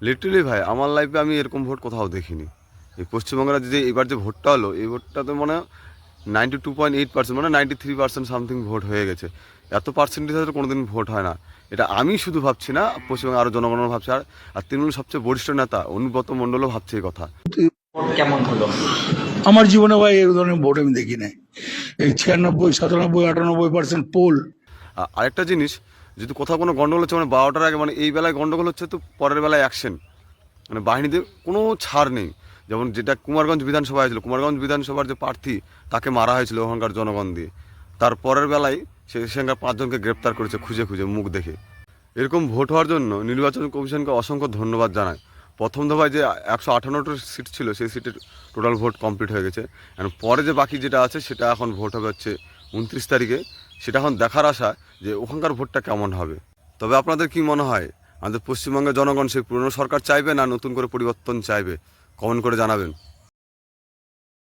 Literally ভাই আমার লাইফে আমি এরকম ভোট কোথাও দেখিনি। এই পশ্চিমবঙ্গের যে এবার যে ভোটটা হলো, এই ভোটটাতে মনে হয় 92.8%, মানে 93% সামথিং ভোট হয়ে গেছে। এত পার্সেন্টেজ হয়তো কোনোদিন ভোট হয় না। এটা আমি শুধু ভাবছি না, পশ্চিমবঙ্গে আরও জনগণও ভাবছে। আর তৃণমূল সবচেয়ে বরিষ্ঠ নেতা অনুব্রত মণ্ডলও ভাবছে এই কথা। ভোট কেমন হলো? আমার জীবনে ভাই এই ধরনের ভোট আমি দেখি নাই। এই 96, 97, 98% পোল। আরেকটা জিনিস, যদি কোথাও কোনো গন্ডগোল হচ্ছে মানে 12টার আগে, মানে এই বেলায় গন্ডগোল হচ্ছে তো পরের বেলায় অ্যাকশন, মানে বাহিনীদের কোনো ছাড় নেই। যেমন যেটা কুমারগঞ্জ বিধানসভা হয়েছিল, কুমারগঞ্জ বিধানসভার যে প্রার্থী তাকে মারা হয়েছিল ওখানকার জনগণ দিয়ে, তার পরের বেলায় সেখানকার 5 জনকে গ্রেপ্তার করেছে খুঁজে খুঁজে মুখ দেখে। এরকম ভোট হওয়ার জন্য নির্বাচন কমিশনকে অসংখ্য ধন্যবাদ জানায়। প্রথম দফায় যে 158টা সিট ছিল, সেই সিটের টোটাল ভোট কমপ্লিট হয়ে গেছে। এখন পরে যে বাকি যেটা আছে সেটা এখন ভোট হবে হচ্ছে 29 তারিখে। সেটা এখন দেখার আশা যে ওখানকার ভোটটা কেমন হবে। তবে আপনাদের কি মনে হয়, আমাদের পশ্চিমবঙ্গের জনগণ সেই পুরনো সরকার চাইবে না নতুন করে পরিবর্তন চাইবে? কমেন্ট করে জানাবেন।